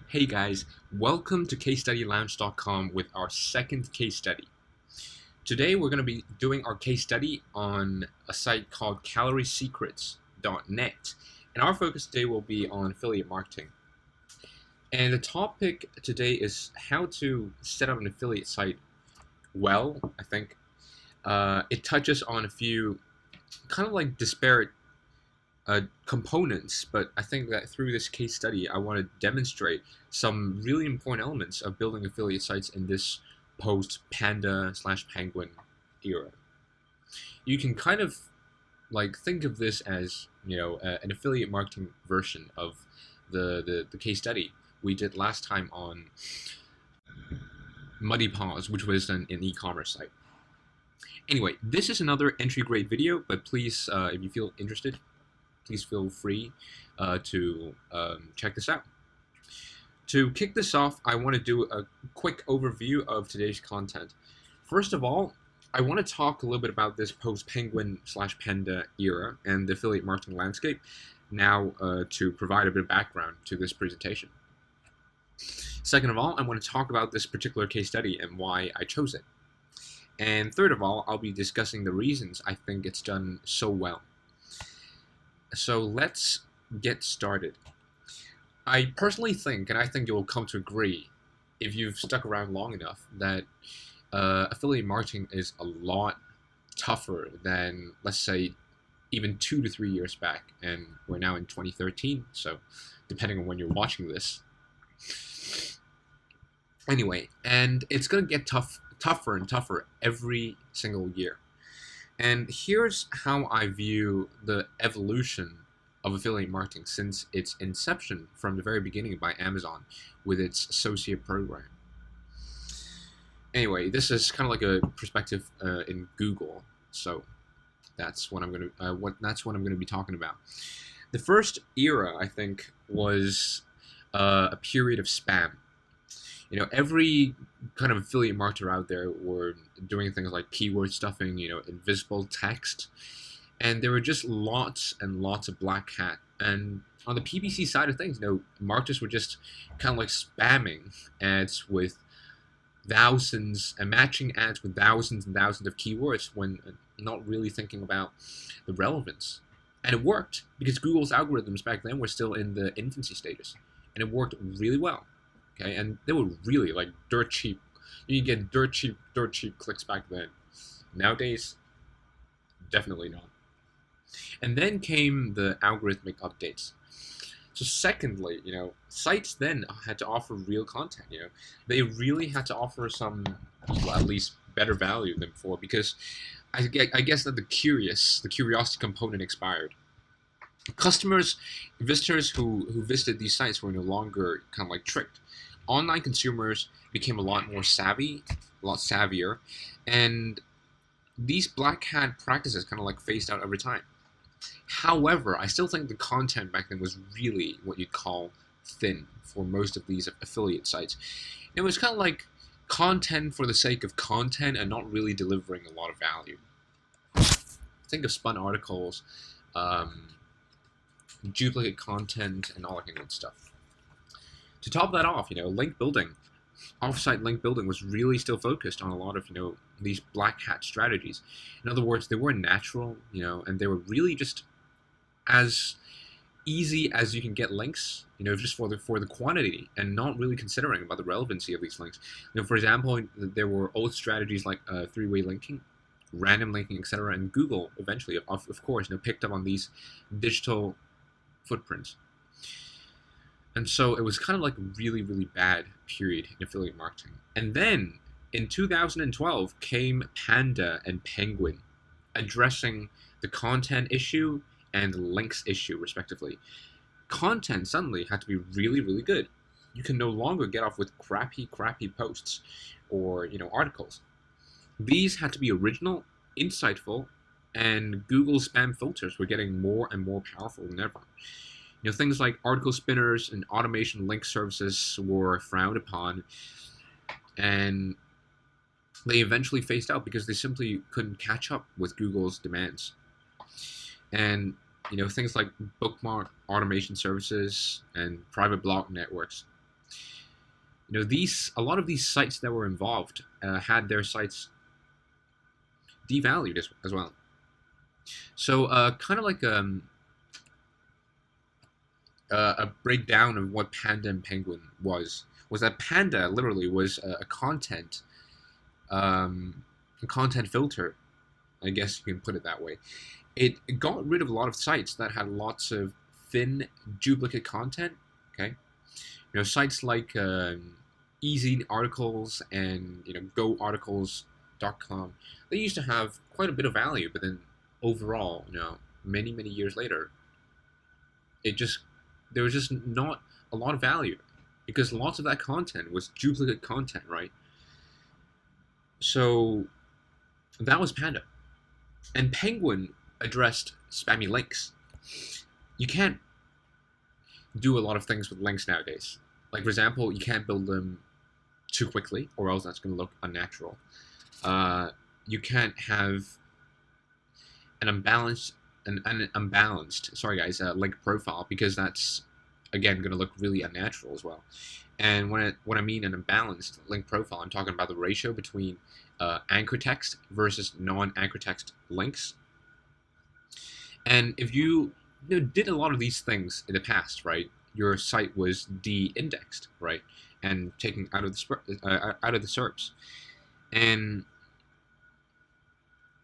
Hey guys, welcome to CaseStudyLounge.com with our second case study. Today we're going to be doing our case study on a site called CalorieSecrets.net, and our focus today will be on affiliate marketing. And the topic today is how to set up an affiliate site well, I think. It touches on a few kind of like disparate components, but I think that through this case study, I want to demonstrate some really important elements of building affiliate sites in this post-Panda/Penguin era. You can kind of like think of this as an affiliate marketing version of the case study we did last time on Muddy Paws, which was an e-commerce site. Anyway, this is another entry grade video, but please, if you feel interested, please feel free to check this out. To kick this off, I want to do a quick overview of today's content. First of all, I want to talk a little bit about this post-Penguin/Panda era and the affiliate marketing landscape now to provide a bit of background to this presentation. Second of all, I want to talk about this particular case study and why I chose it. And third of all, I'll be discussing the reasons I think it's done so well. So let's get started. I personally think, and I think you'll come to agree, if you've stuck around long enough, that affiliate marketing is a lot tougher than, let's say, even 2 to 3 years back. And we're now in 2013, so depending on when you're watching this. Anyway, and it's going to get tougher and tougher every single year. And here's how I view the evolution of affiliate marketing since its inception from the very beginning by Amazon with its associate program. Anyway, this is kind of like a perspective in Google, so that's what I'm going to be talking about. The first era, I think, was a period of spam. Every kind of affiliate marketer out there were doing things like keyword stuffing, invisible text, and there were just lots and lots of black hat. And on the PPC side of things, marketers were just kind of like spamming ads with thousands and matching ads with thousands and thousands of keywords when not really thinking about the relevance. And it worked because Google's algorithms back then were still in the infancy stages, and it worked really well. Okay, and they were really like dirt cheap. You can get dirt cheap clicks back then. Nowadays, definitely not. And then came the algorithmic updates. So secondly, sites then had to offer real content. They really had to offer some, at least better value than before, because I guess that the curiosity component expired. Visitors who visited these sites were no longer kind of like tricked. Online consumers became a lot more savvy, a lot savvier, and these black hat practices kind of like phased out over time. However, I still think the content back then was really what you'd call thin for most of these affiliate sites. It was kind of like content for the sake of content and not really delivering a lot of value. Think of spun articles, duplicate content, and all that kind of stuff. To top that off, link building, offsite link building was really still focused on a lot of, these black hat strategies. In other words, they weren't natural, and they were really just as easy as you can get links, just for the quantity and not really considering about the relevancy of these links. For example, there were old strategies like three-way linking, random linking, etc. And Google eventually, of course, picked up on these digital footprints. And so it was kind of like a really, really bad period in affiliate marketing. And then in 2012 came Panda and Penguin, addressing the content issue and the links issue, respectively. Content suddenly had to be really, really good. You can no longer get off with crappy posts or, articles. These had to be original, insightful, and Google spam filters were getting more and more powerful than ever. Things like article spinners and automation link services were frowned upon, and they eventually phased out because they simply couldn't catch up with Google's demands. And things like bookmark automation services and private blog networks A lot of these sites that were involved had their sites devalued as well. So kind of like a breakdown of what Panda and Penguin was that Panda literally was a content filter, I guess you can put it that way. It got rid of a lot of sites that had lots of thin duplicate content. Okay, sites like Easy Articles and GoArticles.com. They used to have quite a bit of value, but then overall, many years later, there was just not a lot of value because lots of that content was duplicate content, right? So that was Panda. And Penguin addressed spammy links. You can't do a lot of things with links nowadays. Like, for example, you can't build them too quickly, or else that's going to look unnatural. You can't have an unbalanced, link profile, because that's, again, going to look really unnatural as well. And when I mean an imbalanced link profile, I'm talking about the ratio between anchor text versus non-anchor text links. And if you did a lot of these things in the past, right, your site was de-indexed, right, and taken out of the SERPs, and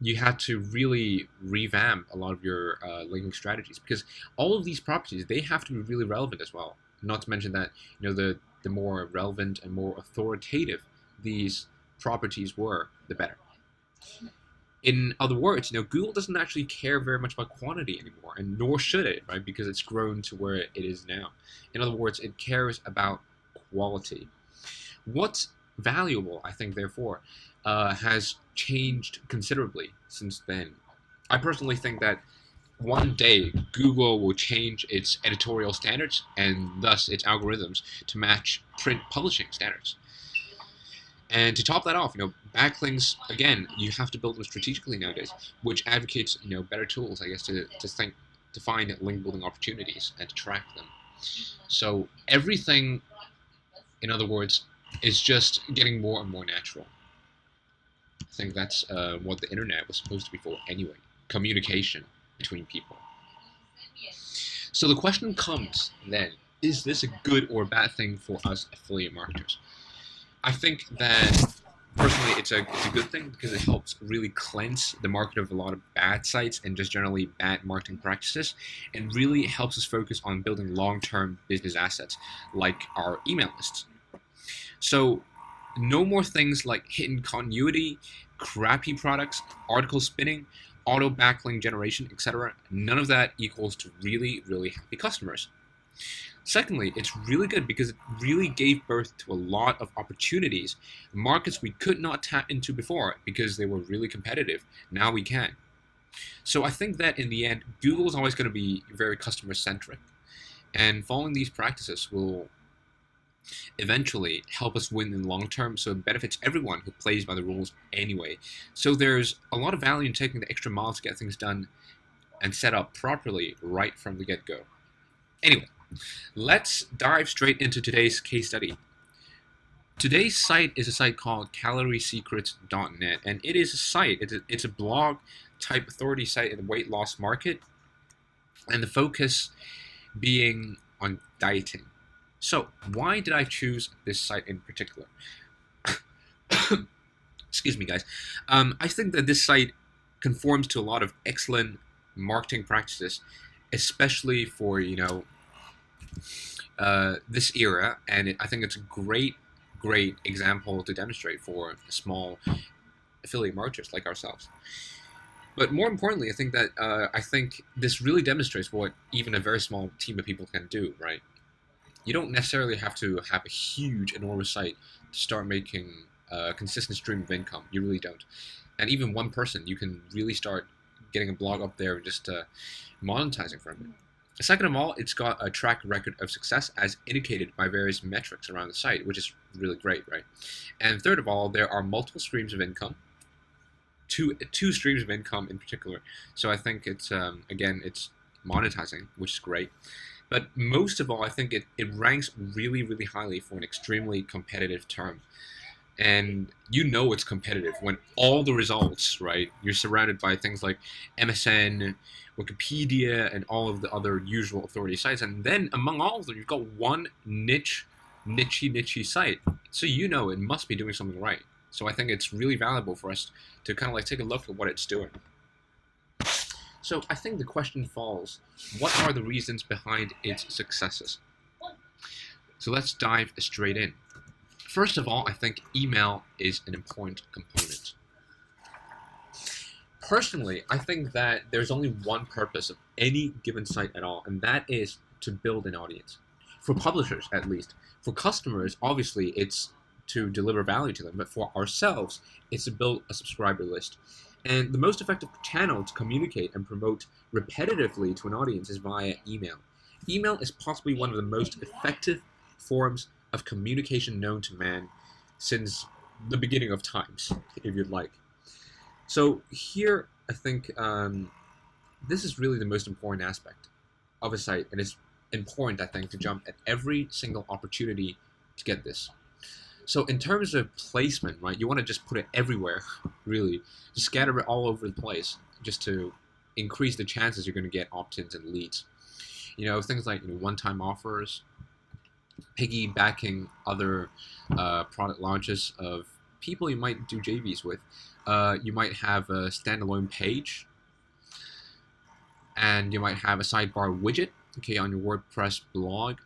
you had to really revamp a lot of your linking strategies, because all of these properties, they have to be really relevant as well. Not to mention that the more relevant and more authoritative these properties were, the better. In other words, Google doesn't actually care very much about quantity anymore, and nor should it, right? Because it's grown to where it is now. In other words, it cares about quality. What's valuable, I think, therefore, has changed considerably since then. I personally think that one day Google will change its editorial standards and thus its algorithms to match print publishing standards. And to top that off, backlinks, again, you have to build them strategically nowadays, which advocates, better tools, I guess, to find link building opportunities and to track them. So everything, in other words, is just getting more and more natural. I think that's what the internet was supposed to be for anyway, communication between people. So the question comes then, is this a good or bad thing for us affiliate marketers? I think that personally it's a good thing, because it helps really cleanse the market of a lot of bad sites and just generally bad marketing practices, and really helps us focus on building long-term business assets like our email lists. So no more things like hidden continuity, crappy products, article spinning, auto backlink generation, etc. None of that equals to really, really happy customers. Secondly, it's really good because it really gave birth to a lot of opportunities, markets we could not tap into before because they were really competitive. Now we can. So I think that in the end, Google is always going to be very customer-centric, and following these practices will eventually help us win in the long term, so it benefits everyone who plays by the rules anyway. So there's a lot of value in taking the extra mile to get things done and set up properly right from the get-go. Anyway, let's dive straight into today's case study. Today's site is a site called CalorieSecrets.net, and it is a site, it's a blog type authority site in the weight loss market, and the focus being on dieting. So why did I choose this site in particular? Excuse me, guys. I think that this site conforms to a lot of excellent marketing practices, especially for this era, and I think it's a great example to demonstrate for small affiliate marketers like ourselves. But more importantly, I think that this really demonstrates what even a very small team of people can do, right? You don't necessarily have to have a huge, enormous site to start making a consistent stream of income. You really don't. And even one person, you can really start getting a blog up there and just monetizing from it. Second of all, it's got a track record of success as indicated by various metrics around the site, which is really great, right? And third of all, there are multiple streams of income, two streams of income in particular. So I think it's, again, it's monetizing, which is great. But most of all, I think it ranks really, really highly for an extremely competitive term. And you know it's competitive when all the results, right? You're surrounded by things like MSN, Wikipedia, and all of the other usual authority sites. And then among all of them, you've got one nichey site. So you know it must be doing something right. So I think it's really valuable for us to kind of like take a look at what it's doing. So I think the question falls, what are the reasons behind its successes? So let's dive straight in. First of all, I think email is an important component. Personally, I think that there's only one purpose of any given site at all, and that is to build an audience. For publishers, at least. For customers, obviously, it's to deliver value to them, but for ourselves, it's to build a subscriber list. And the most effective channel to communicate and promote repetitively to an audience is via email. Email is possibly one of the most effective forms of communication known to man since the beginning of times, if you'd like. So here, I think this is really the most important aspect of a site, and it's important, I think, to jump at every single opportunity to get this. So in terms of placement, right, you want to just put it everywhere, really. Just scatter it all over the place, just to increase the chances you're going to get opt-ins and leads. You know, things like one-time offers, piggybacking other product launches of people you might do JVs with. You might have a standalone page, and you might have a sidebar widget, okay, on your WordPress blog.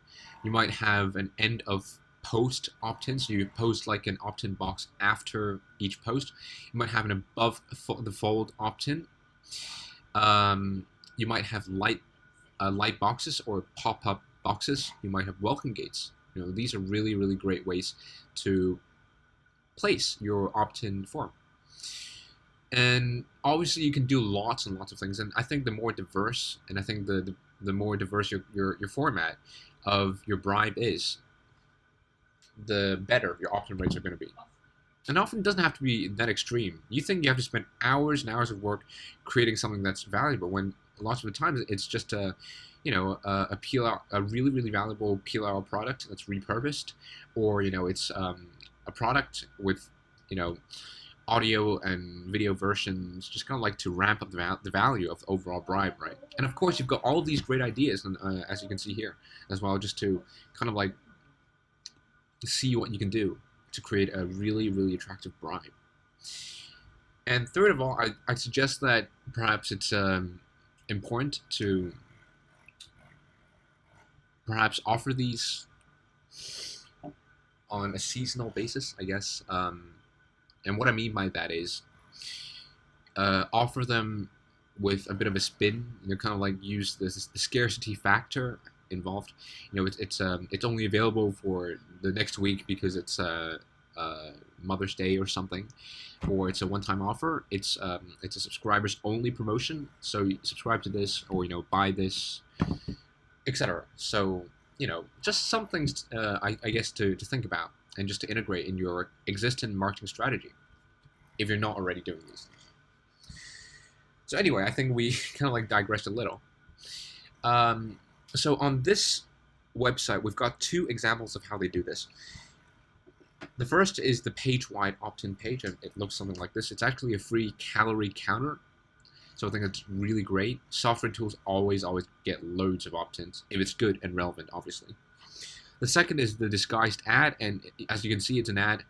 You might have an end of post opt-in, so you post like an opt-in box after each post. You might have an above the fold opt-in. You might have light boxes or pop-up boxes. You might have welcome gates. These are really, really great ways to place your opt-in form. And obviously you can do lots and lots of things, and I think the more diverse, and I think the more diverse your format of your bribe is, the better your opt-in rates are going to be. And often it doesn't have to be that extreme. You think you have to spend hours and hours of work creating something that's valuable, when lots of the times it's just a really, really valuable PLR product that's repurposed, or it's a product with audio and video versions, just kind of like to ramp up the value of the overall bribe, right? And of course, you've got all of these great ideas, and as you can see here as well, just to kind of like see what you can do to create a really, really attractive bribe. And third of all, I'd suggest that perhaps it's important to perhaps offer these on a seasonal basis, I guess. And what I mean by that is offer them with a bit of a spin, kind of like use the scarcity factor involved. It's only available for the next week because it's Mother's Day or something, or it's a one-time offer. It's a subscribers only promotion, so you subscribe to this, or buy this, etc. So just some things I guess to think about, and just to integrate in your existing marketing strategy if you're not already doing these things. So anyway, I think we kind of like digressed a little. So on this website, we've got two examples of how they do this. The first is the page-wide opt-in page, and it looks something like this. It's actually a free calorie counter, so I think it's really great. Software tools always get loads of opt-ins, if it's good and relevant, obviously. The second is the disguised ad, and as you can see, it's an ad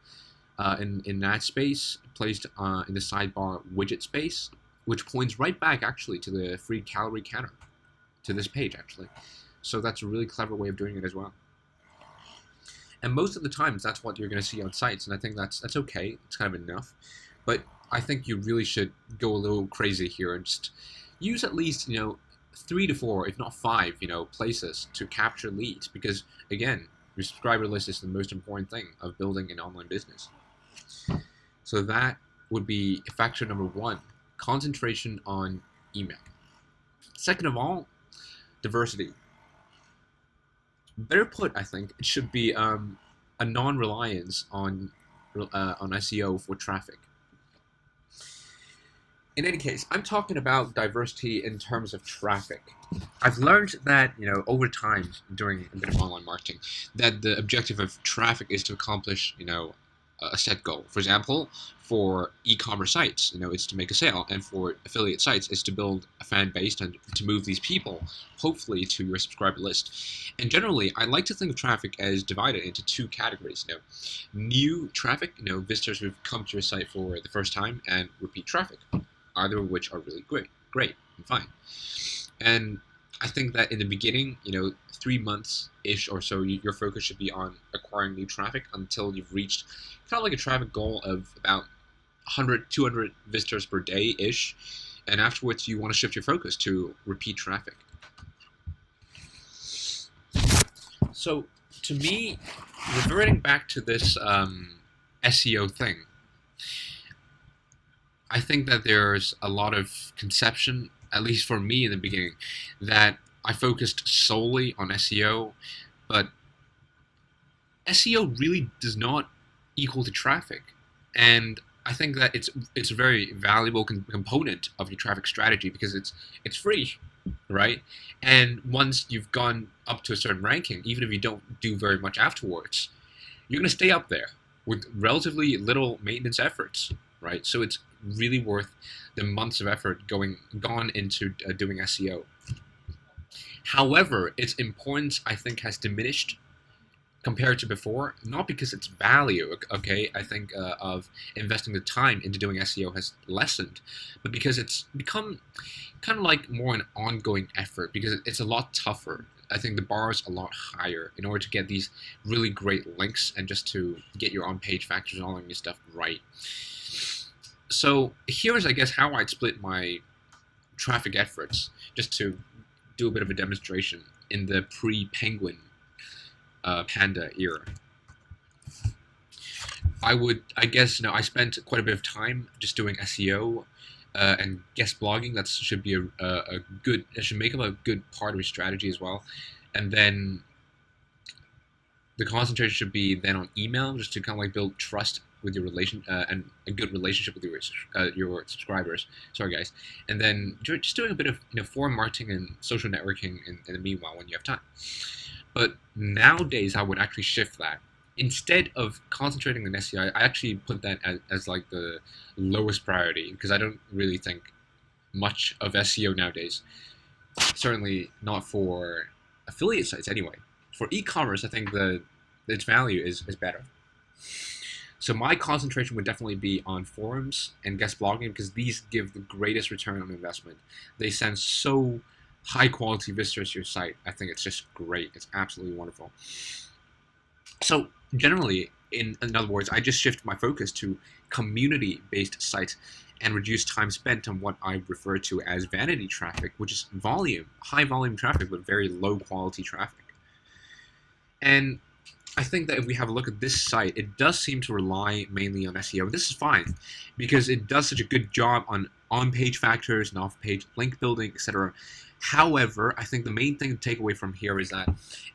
in ad space placed in the sidebar widget space, which points right back actually to the free calorie counter, to this page actually. So that's a really clever way of doing it as well. And most of the times that's what you're going to see on sites, and I think that's okay. It's kind of enough. But I think you really should go a little crazy here and just use at least 3 to 4, if not 5, places to capture leads, because again, your subscriber list is the most important thing of building an online business. So that would be factor number 1, concentration on email. Second of all, diversity. Better put, I think, it should be a non-reliance on SEO for traffic. In any case, I'm talking about diversity in terms of traffic. I've learned that, over time, during a bit of online marketing, that the objective of traffic is to accomplish, a set goal. For example, for e-commerce sites, it's to make a sale, and for affiliate sites, it's to build a fan base and to move these people, hopefully, to your subscriber list. And generally, I like to think of traffic as divided into two categories. New traffic, visitors who've come to your site for the first time, and repeat traffic, either of which are really great and fine. And I think that in the beginning, 3 months-ish or so, your focus should be on acquiring new traffic until you've reached kind of like a traffic goal of about 100, 200 visitors per day-ish. And afterwards, you want to shift your focus to repeat traffic. So, to me, reverting back to this SEO thing, I think that there's a lot of conception, at least for me in the beginning, that I focused solely on SEO, but SEO really does not equal to traffic. And I think that it's a very valuable component of your traffic strategy because it's free, right? And once you've gone up to a certain ranking, even if you don't do very much afterwards, you're going to stay up there with relatively little maintenance efforts, right? So it's really worth the months of effort gone into doing SEO. However, its importance, I think, has diminished compared to before, not because its value, okay, I think of investing the time into doing SEO has lessened, but because it's become kind of like more an ongoing effort because it's a lot tougher. I think the bar is a lot higher in order to get these really great links and just to get your on-page factors and all of your stuff right. So here's, I guess, how I'd split my traffic efforts, just to do a bit of a demonstration in the pre-Penguin Panda era. I guess, I spent quite a bit of time just doing SEO and guest blogging. That should be a good, it should make up a good part of your strategy as well. And then the concentration should be then on email, just to kind of like build trust with your and a good relationship with your subscribers. Sorry, guys. And then just doing a bit of forum marketing and social networking in the meanwhile when you have time. But nowadays, I would actually shift that. Instead of concentrating on SEO, I actually put that as like the lowest priority because I don't really think much of SEO nowadays. Certainly not for affiliate sites anyway. For e-commerce, I think its value is better. So my concentration would definitely be on forums and guest blogging because these give the greatest return on investment. They send so high quality visitors to your site. I think it's just great. It's absolutely wonderful. So generally, in other words, I just shift my focus to community-based sites and reduce time spent on what I refer to as vanity traffic, which is high volume traffic, but very low quality traffic. And I think that if we have a look at this site, it does seem to rely mainly on SEO. This is fine because it does such a good job on page factors and off-page link building, etc. However, I think the main thing to take away from here is that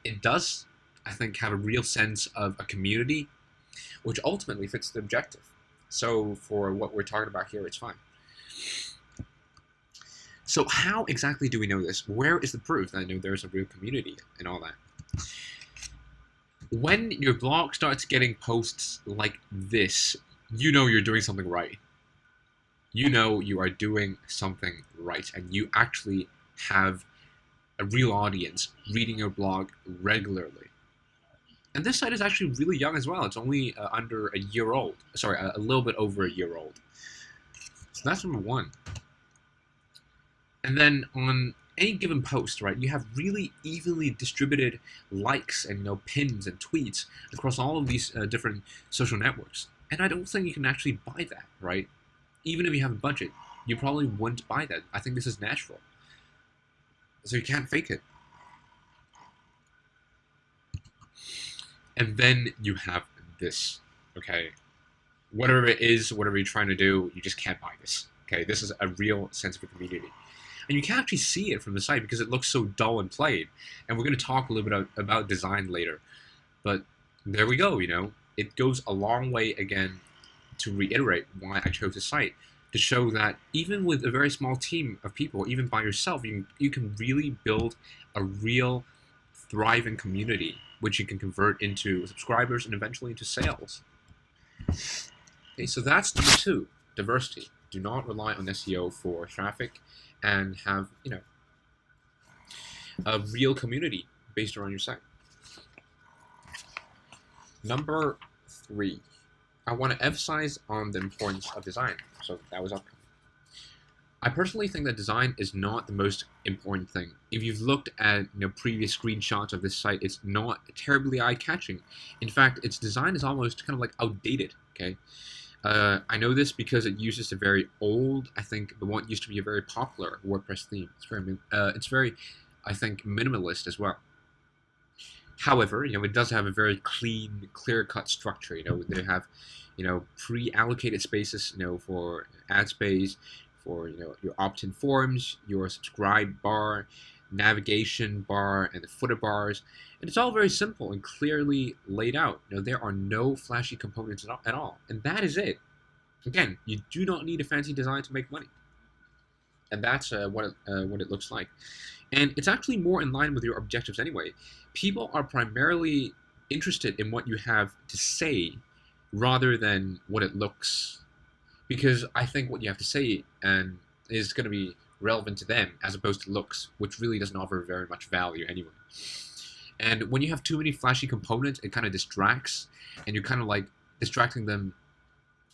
it does, I think, have a real sense of a community, which ultimately fits the objective. So for what we're talking about here, it's fine. So how exactly do we know this? Where is the proof that there's a real community and all that? When your blog starts getting posts like this, you're doing something right. You are doing something right, and you actually have a real audience reading your blog regularly. And this site is actually really young as well. It's only under a year old. Sorry, a little bit over a year old. So that's number one. And then on any given post, right, you have really evenly distributed likes and pins and tweets across all of these different social networks. And I don't think you can actually buy that, right? Even if you have a budget, you probably wouldn't buy that. I think this is natural. So you can't fake it. And then you have this, okay? Whatever it is, whatever you're trying to do, you just can't buy this, okay? This is a real sense of a community. And you can't actually see it from the site because it looks so dull and plain. And we're going to talk a little bit about design later. But there we go, It goes a long way, again, to reiterate why I chose this site. to show that even with a very small team of people, even by yourself, you can really build a real thriving community, which you can convert into subscribers and eventually into sales. Okay, so that's number 2, diversity. Do not rely on SEO for traffic, and have, a real community based around your site. Number 3, I want to emphasize on the importance of design. So that was upcoming. I personally think that design is not the most important thing. If you've looked at previous screenshots of this site, it's not terribly eye-catching. In fact, its design is almost kind of like outdated. Okay, I know this because it uses a very old, I think the one used to be a very popular WordPress theme. It's very, I think, minimalist as well. However, it does have a very clean, clear-cut structure. They have, pre-allocated spaces, for ad space, for your opt-in forms, your subscribe bar, navigation bar, and the footer bars. And it's all very simple and clearly laid out. There are no flashy components at all. And that is it. Again, you do not need a fancy design to make money. And that's what it looks like. And it's actually more in line with your objectives anyway. People are primarily interested in what you have to say rather than what it looks. Because I think what you have to say is going to be relevant to them as opposed to looks, which really doesn't offer very much value anyway. And when you have too many flashy components, it kind of distracts, and you're kind of like distracting them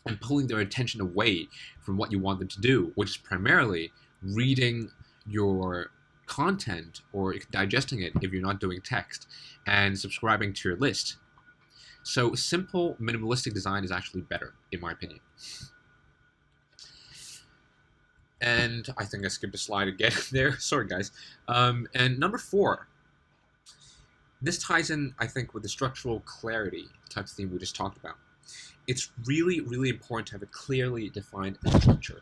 and pulling their attention away from what you want them to do, which is primarily reading your content or digesting it if you're not doing text, and subscribing to your list. So simple, minimalistic design is actually better, in my opinion. And I think I skipped a slide again there. Sorry, guys. And number 4. This ties in, I think, with the structural clarity type of theme we just talked about. It's really, really important to have a clearly defined structure.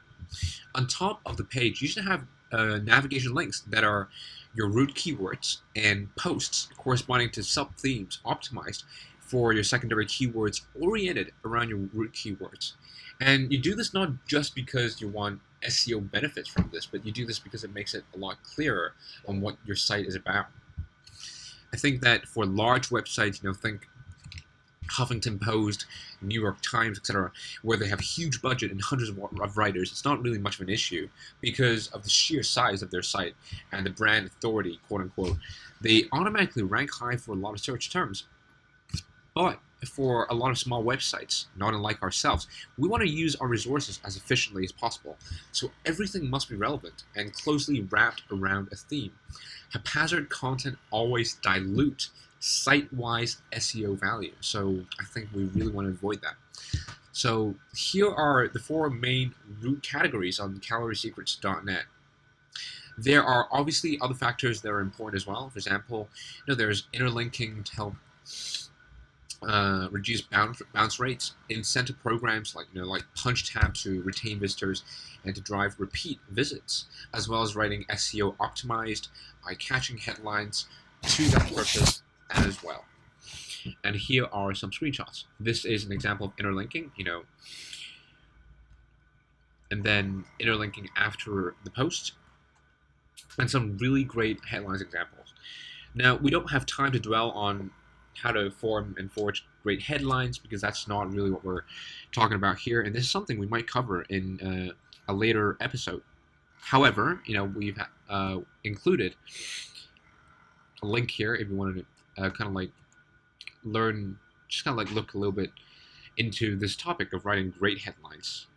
On top of the page, you should have navigation links that are your root keywords and posts corresponding to sub-themes optimized for your secondary keywords oriented around your root keywords. And you do this not just because you want SEO benefits from this, but you do this because it makes it a lot clearer on what your site is about. I think that for large websites, think Huffington Post, New York Times, etc., where they have huge budget and hundreds of writers, it's not really much of an issue because of the sheer size of their site and the brand authority, quote unquote. They automatically rank high for a lot of search terms. But for a lot of small websites, not unlike ourselves, we want to use our resources as efficiently as possible. So everything must be relevant and closely wrapped around a theme. Haphazard content always dilute site-wise SEO value. So I think we really want to avoid that. So here are the 4 main root categories on CalorieSecrets.net. There are obviously other factors that are important as well. For example, there's interlinking to help reduce bounce rates, incentive programs like punch tabs to retain visitors and to drive repeat visits, as well as writing SEO optimized, eye-catching headlines to that purpose as well. And here are some screenshots. This is an example of interlinking, and then interlinking after the post, and some really great headlines examples. Now, we don't have time to dwell on how to form and forge great headlines because that's not really what we're talking about here, and this is something we might cover in a later episode. However, we've included a link here if you wanted to kind of like learn, just kind of like look a little bit into this topic of writing great headlines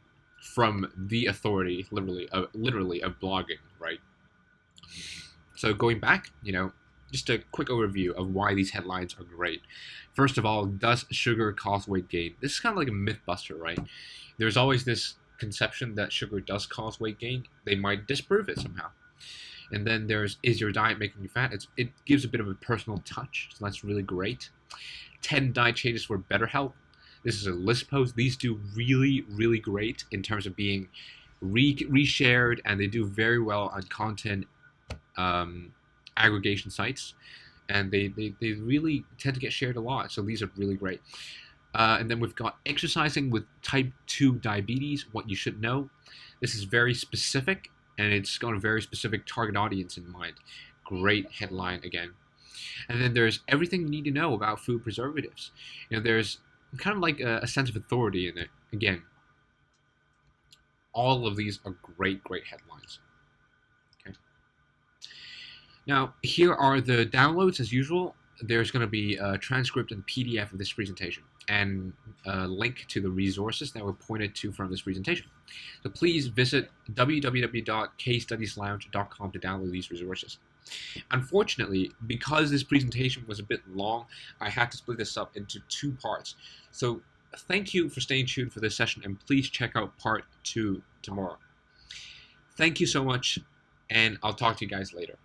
from the authority, literally of blogging, right? So going back, just a quick overview of why these headlines are great. First of all, does sugar cause weight gain? This is kind of like a myth buster, right? There's always this conception that sugar does cause weight gain. They might disprove it somehow. And then there's, is your diet making you fat? It gives a bit of a personal touch, so that's really great. 10 diet changes for better health. This is a list post. These do really, really great in terms of being reshared, and they do very well on content aggregation sites, and they really tend to get shared a lot, so these are really great. And then we've got exercising with type 2 diabetes, what you should know. This is very specific, and it's got a very specific target audience in mind. Great headline again. And then there's everything you need to know about food preservatives. There's kind of like a sense of authority in it. Again, all of these are great headlines. Okay. Now, here are the downloads as usual. There's going to be a transcript and PDF of this presentation and a link to the resources that were pointed to from this presentation. So please visit www.kstudieslounge.com to download these resources. Unfortunately, because this presentation was a bit long, I had to split this up into 2 parts. So thank you for staying tuned for this session, and please check out part 2 tomorrow. Thank you so much, and I'll talk to you guys later.